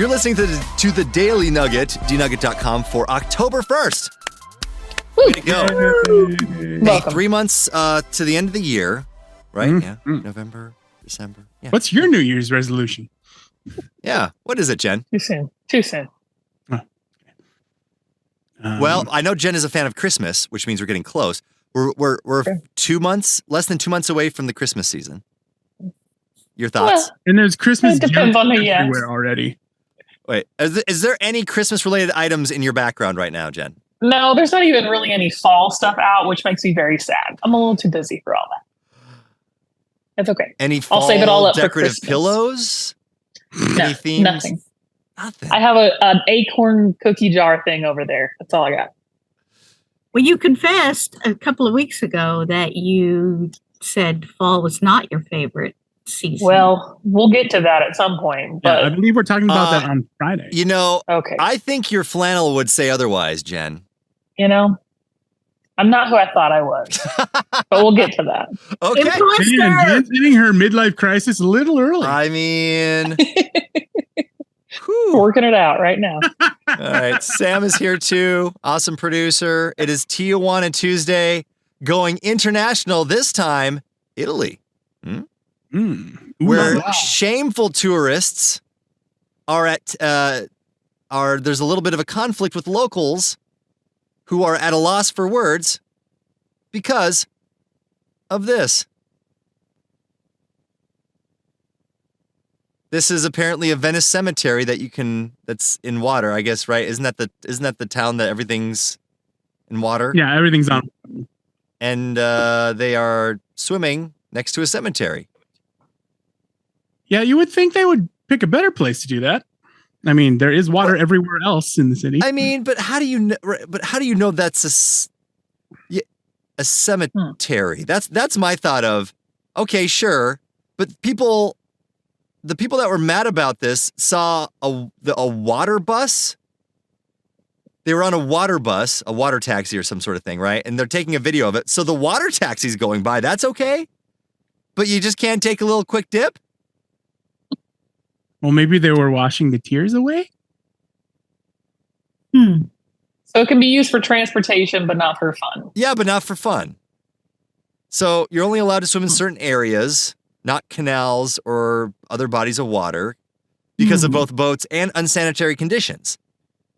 You're listening to the Daily Nugget, dnugget.com for October 1st. Way to go. Hey, 3 months to the end of the year, right? Mm-hmm. Yeah, November, December. Yeah. What's your New Year's resolution? Yeah, what is it, Jen? Too soon. Oh. Well, I know Jen is a fan of Christmas, which means we're getting close. We're Okay. 2 months, less than 2 months away from the Christmas season. Your thoughts? Well, And there's Christmas it depends on the everywhere already. Wait, is there any Christmas-related items in your background right now, Jen? No, there's not even really any fall stuff out, which makes me very sad. I'm a little too busy for all that. It's okay. Any fall I'll save it all up for decorative Christmas. pillows? No, Any themes? nothing. Nothing. I have an acorn cookie jar thing over there. That's all I got. Well, you confessed a couple of weeks ago that you said fall was not your favorite season. Well, we'll get to that at some point. But I believe we're talking about that on Friday. You know, okay. I think your flannel would say otherwise, Jen. You know, I'm not who I thought I was. But we'll get to that. Okay. Man, Jen's hitting her midlife crisis a little early. I mean, Working it out right now. all right. Sam is here too. Awesome producer. It is Tijuana Tuesday, going international this time, Italy. Where shameful tourists are there's a little bit of a conflict with locals who are at a loss for words because of this. This is apparently a Venice cemetery that's in water, I guess, right? Isn't that the town that everything's in water? Yeah, everything's on. And they are swimming next to a cemetery. Yeah, you would think they would pick a better place to do that. I mean, there is water everywhere else in the city. I mean, but how do you know that's a cemetery? That's my thought of, okay, sure, but the people that were mad about this saw a water bus. They were on a water bus, a water taxi or some sort of thing, right? And they're taking a video of it. So the water taxi's going by. That's okay, but you just can't take a little quick dip. Well, maybe they were washing the tears away. So it can be used for transportation, but not for fun. Yeah, but not for fun. So you're only allowed to swim in certain areas, not canals or other bodies of water, because of both boats and unsanitary conditions.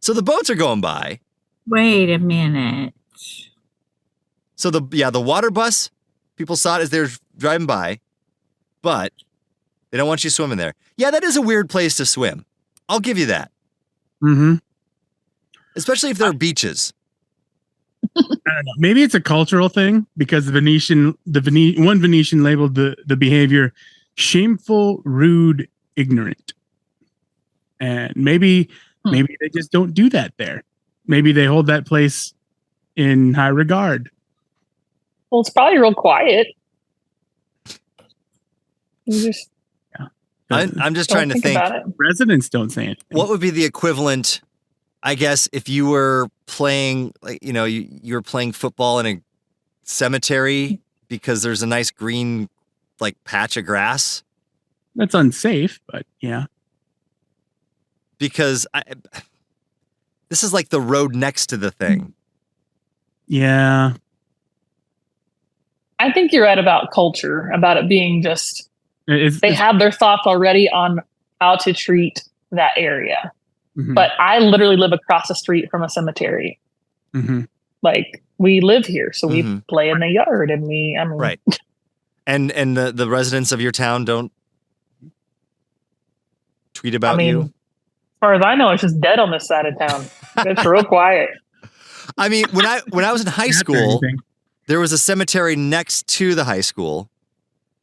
So the boats are going by. Wait a minute. So the water bus, people saw it as they were driving by, but they don't want you swimming there. Yeah, that is a weird place to swim. I'll give you that. Mm-hmm. Especially if there are beaches. I don't know. Maybe it's a cultural thing because one Venetian labeled the behavior shameful, rude, ignorant. And maybe they just don't do that there. Maybe they hold that place in high regard. Well, it's probably real quiet. I'm just trying to think. Residents don't say anything. What would be the equivalent, I guess, if you were playing, like, you know, you were playing football in a cemetery because there's a nice green, like, patch of grass? That's unsafe, but yeah. Because this is like the road next to the thing. Yeah. I think you're right about culture, about it being just, they have their thoughts already on how to treat that area. Mm-hmm. But I literally live across the street from a cemetery. Mm-hmm. Like, we live here, so we play in the yard, and right. And the residents of your town don't tweet about you? As far as I know, it's just dead on this side of town. It's real quiet. I mean, when I was in high school, there was a cemetery next to the high school,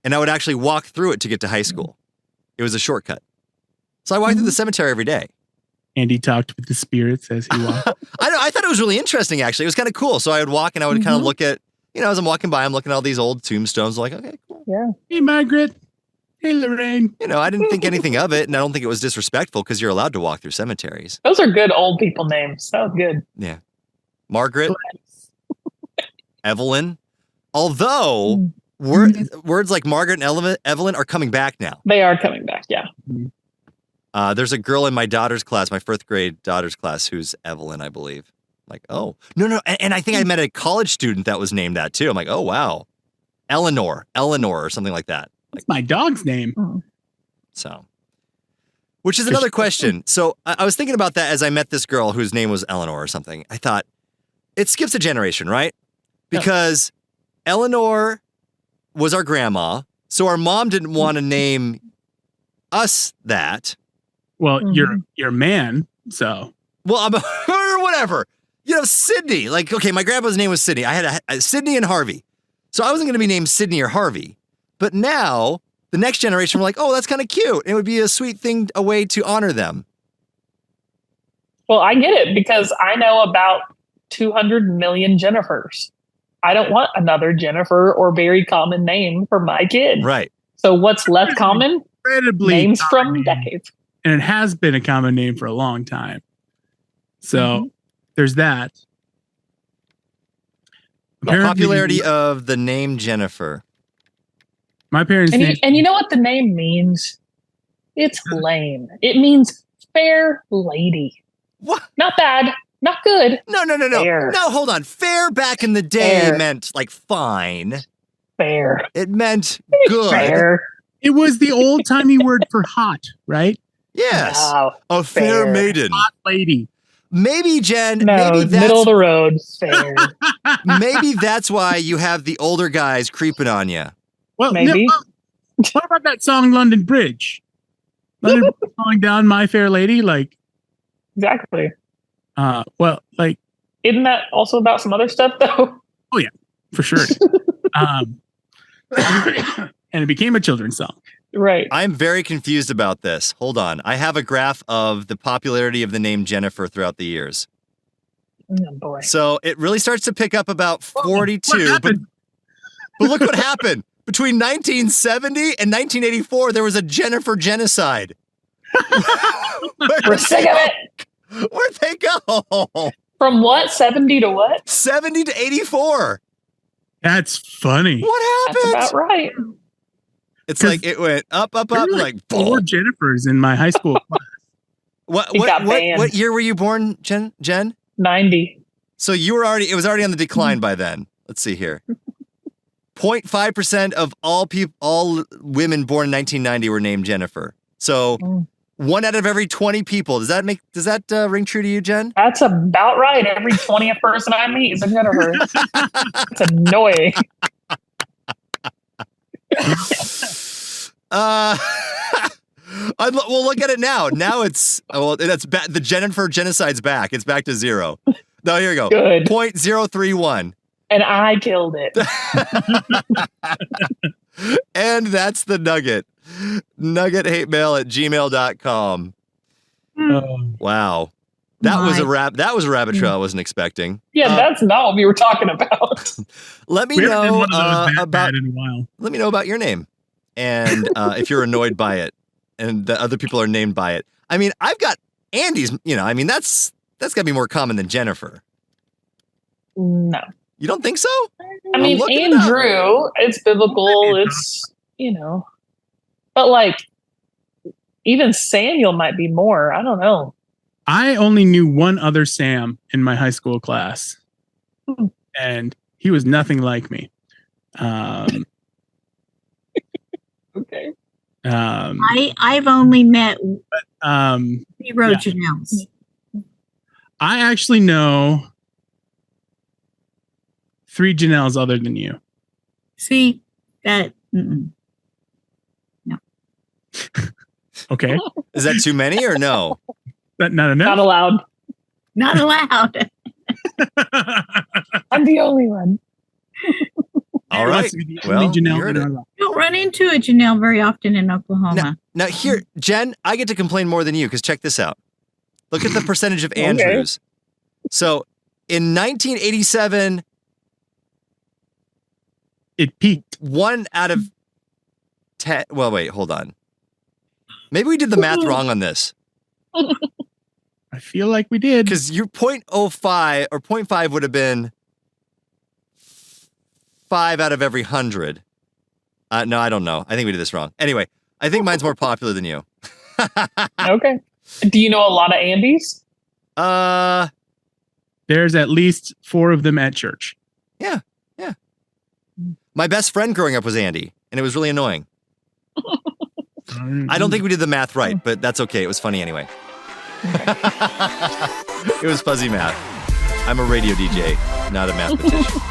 and I would actually walk through it to get to high school. It was a shortcut. So I walked through the cemetery every day. And he talked with the spirits as he walked. I thought it was really interesting, actually. It was kind of cool. So I would walk and I would kind of look at, as I'm walking by, I'm looking at all these old tombstones. I'm like, okay, cool. Yeah. Hey, Margaret. Hey, Lorraine. I didn't think anything of it, and I don't think it was disrespectful because you're allowed to walk through cemeteries. Those are good old people names. That was good. Yeah. Margaret. Evelyn. Although words like Margaret and Evelyn are coming back now. They are coming back, yeah. There's a girl in my daughter's class, my 4th grade daughter's class, who's Evelyn, I believe. Like, oh, no. And I think I met a college student that was named that too. I'm like, oh, wow. Eleanor or something like that. That's my dog's name. So, which is another question. So I was thinking about that as I met this girl whose name was Eleanor or something. I thought, it skips a generation, right? Because Eleanor was our grandma. So our mom didn't want to name us that. Well, you're a man, so. Well, I'm or whatever. Sydney. Like, okay, my grandpa's name was Sydney. I had a Sydney and Harvey. So I wasn't going to be named Sydney or Harvey. But now, the next generation were like, oh, that's kind of cute. It would be a sweet thing, a way to honor them. Well, I get it because I know about 200 million Jennifers. I don't want another Jennifer or very common name for my kid. Right. So what's less common? Incredibly names from common decades. And it has been a common name for a long time. So there's that. The popularity of the name Jennifer. My parents' and name. and you know what the name means? It's lame. It means fair lady. What? Not bad. Not good. No. Fair. No, hold on. Fair back in the day Fair. meant like fine. Fair. It meant good. Fair. It was the old timey word for hot, right? Yes. No, a fair maiden. Hot lady. Maybe, Jen, no, maybe that's middle of the road. Fair. maybe that's why you have the older guys creeping on you. Well, Maybe. What about that song London Bridge? London Bridge falling down, My Fair Lady? Like, Exactly. well, like, Isn't that also about some other stuff though? oh yeah, for sure. And it became a children's song. Right. I'm very confused about this. Hold on. I have a graph of the popularity of the name Jennifer throughout the years. Oh boy. So it really starts to pick up about 42. What happened? But look what happened. Between 1970 and 1984, there was a Jennifer genocide. We're sick of it. Where'd they go? From what? 70 to what? 70 to 84. That's funny. What happened? That's about right. It's like it went up, There were like four boom. Jennifers in my high school class. What year were you born, Jen? 90. So it was already on the decline by then. Let's see here. 0.5% of all women born in 1990 were named Jennifer. So 1 out of every 20 people. Does that ring true to you, Jen? That's about right. Every 20th person I meet is a Jennifer. It's annoying. Well, look at it now. Now it's the Jennifer genocide's back. It's back to 0. No, here we go. Good. 0.031. And I killed it. And that's the Nugget. NuggetHateMail@gmail.com. Wow. That was a rabbit trail I wasn't expecting. Yeah, that's not what we were talking about. Let me We haven't done know one of those that about bad in a while. Let me know about your name and if you're annoyed by it and the other people are named by it. I mean, I've got Andy's, that's got to be more common than Jennifer. No. You don't think so? I mean, Andrew, it's biblical. It's, but like even Samuel might be more. I don't know. I only knew one other Sam in my high school class, and he was nothing like me. Okay. I've only met 0 Janelles. I actually know 3 Janelles other than you. See that? No. Okay. Is that too many or no? Not enough. Not allowed. Not allowed. I'm the only one. All right. Well, you heard it. Don't run into a Janelle very often in Oklahoma. Now here, Jen, I get to complain more than you because check this out. Look at the percentage of Andrews. So in 1987, it peaked. 1 out of 10. Well, wait, hold on. Maybe we did the math wrong on this. I feel like we did. Because your 0.05 or 0.5 would have been 5 out of every 100. No, I don't know. I think we did this wrong. Anyway, I think mine's more popular than you. Okay. Do you know a lot of Andys? There's at least 4 of them at church. Yeah. My best friend growing up was Andy, and it was really annoying. I don't think we did the math right, but that's okay. It was funny anyway. It was fuzzy math. I'm a radio DJ, not a mathematician.